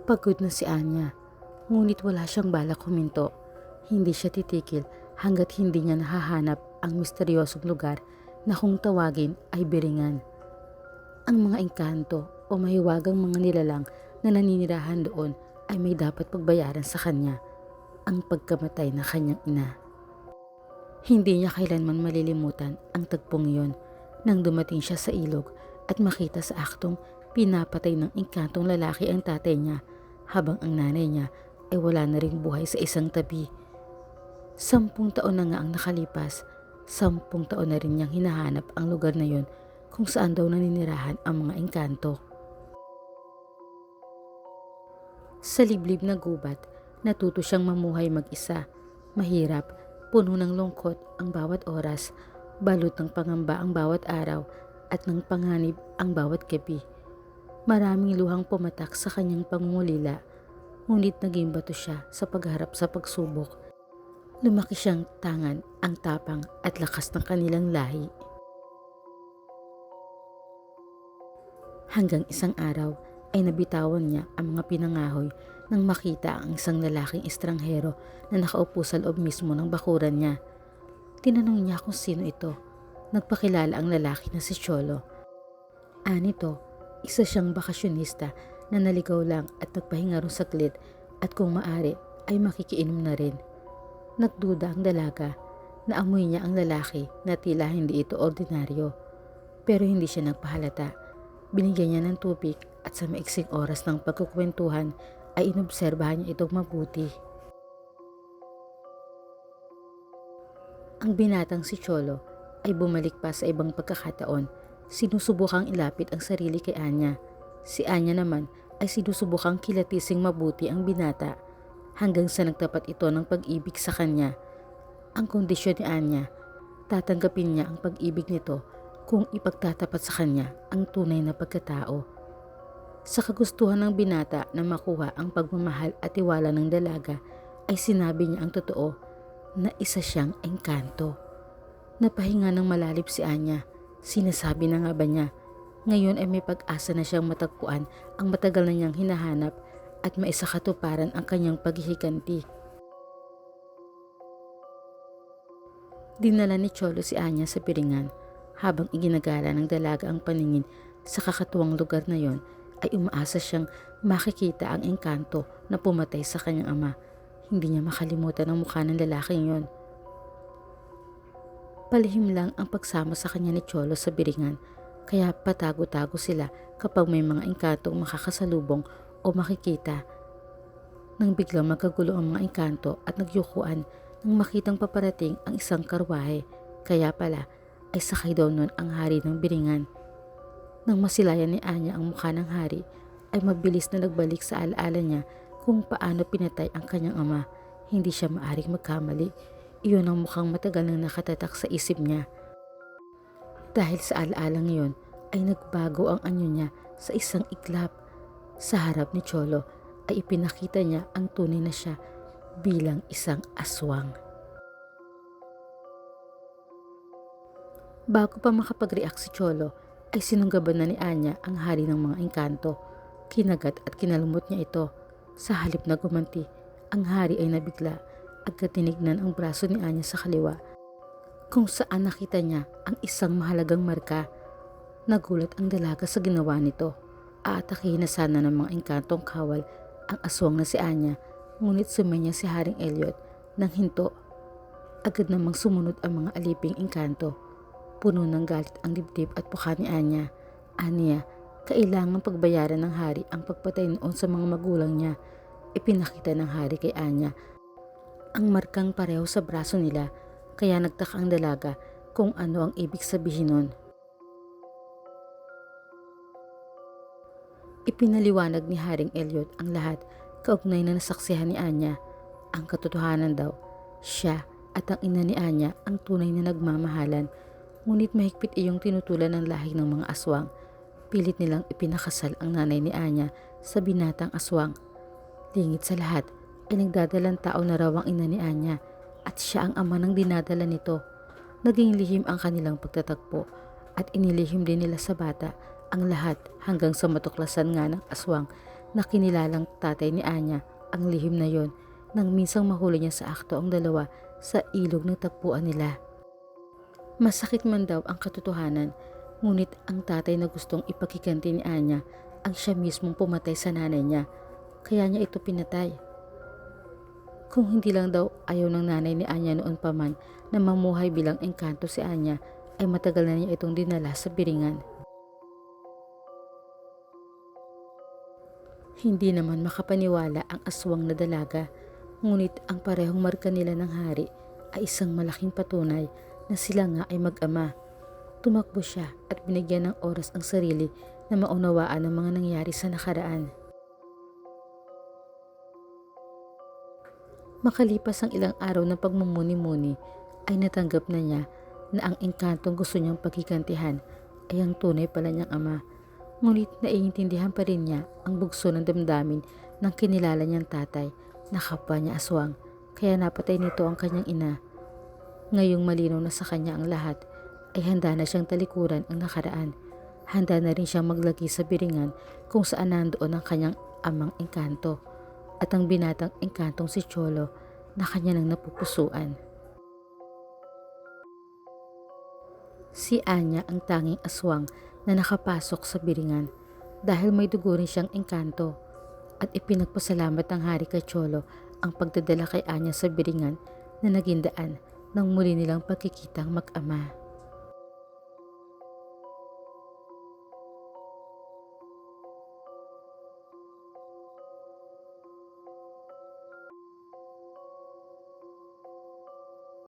Pagod na si Anya, ngunit wala siyang balak huminto. Hindi siya titikil hanggat hindi niya nahahanap ang misteryosong lugar na kung tawagin ay Biringan. Ang mga engkanto o mahiwagang mga nilalang na naninirahan doon ay may dapat pagbayaran sa kanya, ang pagkamatay na kanyang ina. Hindi niya kailanman malilimutan ang tagpong iyon nang dumating siya sa ilog at makita sa aktong pinapatay ng engkantong lalaki ang tatay niya habang ang nanay niya ay wala na ring buhay sa isang tabi. 10 taon na nga ang nakalipas, 10 taon na rin niyang hinahanap ang lugar na yon kung saan daw naninirahan ang mga engkanto. Sa liblib na gubat, natuto siyang mamuhay mag-isa. Mahirap, puno ng lungkot ang bawat oras, balot ng pangamba ang bawat araw at ng panganib ang bawat gabi. Maraming luhang pumatak sa kanyang pangungulila, ngunit naging bato siya sa pagharap sa pagsubok. Lumaki siyang tangan ang tapang at lakas ng kanilang lahi. Hanggang isang araw ay nabitawan niya ang mga pinangahoy nang makita ang isang lalaking estranghero na nakaupo sa loob mismo ng bakuran niya. Tinanong niya kung sino ito. Nagpakilala ang lalaki na si Cholo. Anito, isa siyang bakasyonista na naligaw lang at nagpahinga ron saglit at kung maari ay makikiinom na rin. Nagduda ang dalaga. Naamoy niya ang lalaki na tila hindi ito ordinaryo. Pero hindi siya nagpahalata. Binigyan niya ng tubig at sa maiksing oras ng pagkukwentuhan ay inobserbahan niya itong mabuti. Ang binatang si Cholo ay bumalik pa sa ibang pagkakataon. Sinusubukang ilapit ang sarili kay Anya. Si Anya naman ay sinusubukang kilatising mabuti ang binata hanggang sa nagtapat ito ng pag-ibig sa kanya. Ang kondisyon ni Anya, tatanggapin niya ang pag-ibig nito kung ipagtatapat sa kanya ang tunay na pagkatao. Sa kagustuhan ng binata na makuha ang pagmamahal at tiwala ng dalaga ay sinabi niya ang totoo na isa siyang engkanto. Napahinga ng malalim si Anya. Sinasabi na nga ba niya, ngayon ay may pag-asa na siyang matagpuan ang matagal na niyang hinahanap at maisakatuparan ang kanyang paghihiganti. Dinala ni Cholo si Anya sa Biringan. Habang iginagala ng dalaga ang paningin sa kakatuwang lugar na yon, ay umaasa siyang makikita ang engkanto na pumatay sa kanyang ama. Hindi niya makalimutan ang mukha ng lalaking yon. Palihim lang ang pagsama sa kanya ni Cholo sa Biringan, kaya patago-tago sila kapag may mga engkantong makakasalubong o makikita. Nang biglang magkagulo ang mga engkanto at nagyukuan nang makitang paparating ang isang karwahe, kaya pala ay sakay daw nun ang hari ng Biringan. Nang masilayan ni Anya ang mukha ng hari, ay mabilis na nagbalik sa alaala niya kung paano pinatay ang kanyang ama. Hindi siya maaring magkamali. Iyon ang mukhang matagal nang nakatatak sa isip niya. Dahil sa alaalang iyon, ay nagbago ang anyo niya sa isang iglap. Sa harap ni Cholo ay ipinakita niya ang tunay na siya bilang isang aswang. Bago pa makapag-react si Cholo, ay sinunggaban na ni Anya ang hari ng mga engkanto. Kinagat at kinalumot niya ito. Sa halip na gumanti, ang hari ay nabigla. Agad tinignan ang braso ni Anya sa kaliwa, kung saan nakita niya ang isang mahalagang marka. Nagulat ang dalaga sa ginawa nito. Aatakihin na sana ng mga engkantong kawal ang aswang na si Anya, ngunit sumenya si Haring Elliot nang hinto. Agad namang sumunod ang mga aliping engkanto. Puno ng galit ang dibdib at mukha ni Anya. Anya, kailangang pagbayaran ng hari ang pagpatay noon sa mga magulang niya. Ipinakita ng hari kay Anya ang markang pareho sa braso nila, kaya nagtaka ang dalaga kung ano ang ibig sabihin nun. Ipinaliwanag ni Haring Elliot ang lahat kaugnay na nasaksihan ni Anya. Ang katotohanan daw, siya at ang ina ni Anya ang tunay na nagmamahalan, ngunit mahigpit iyong tinutulan ng lahi ng mga aswang. Pilit nilang ipinakasal ang nanay ni Anya sa binatang aswang. Lingit sa lahat ay nagdadalang tao na raw ang ina ni Anya at siya ang ama ng dinadala nito. Naging lihim ang kanilang pagtatagpo at inilihim din nila sa bata ang lahat hanggang sa matuklasan nga ng aswang na kinilalang tatay ni Anya ang lihim na yon nang minsang mahuli niya sa akto ang dalawa sa ilog ng tagpuan nila. Masakit man daw ang katotohanan, ngunit ang tatay na gustong ipagiganti ni Anya ang siya mismong pumatay sa nanay niya, kaya niya ito pinatay. Kung hindi lang daw ayaw ng nanay ni Anya noon pa man na mamuhay bilang engkanto si Anya, ay matagal na niya itong dinala sa Biringan. Hindi naman makapaniwala ang aswang na dalaga, ngunit ang parehong marka nila ng hari ay isang malaking patunay na sila nga ay mag-ama. Tumakbo siya at binigyan ng oras ang sarili na maunawaan ang mga nangyari sa nakaraan. Makalipas ang ilang araw ng pagmumuni-muni, ay natanggap na niya na ang engkantong gusto niyang paghigantihan ay ang tunay pala niyang ama. Ngunit naiintindihan pa rin niya ang bugso ng damdamin ng kinilala niyang tatay na kapwa niya aswang, kaya napatay nito ang kanyang ina. Ngayong malinaw na sa kanya ang lahat, ay handa na siyang talikuran ang nakaraan. Handa na rin siyang maglagi sa Biringan kung saan nandoon ang kanyang amang engkanto at ang binatang engkantong si Cholo na kanya nang napupusuan. Si Anya ang tanging aswang na nakapasok sa Biringan dahil may dugo rin siyang engkanto, at ipinagpasalamat ng hari kay Cholo ang pagdadala kay Anya sa Biringan na naging daan ng muli nilang pagkikitang mag-ama.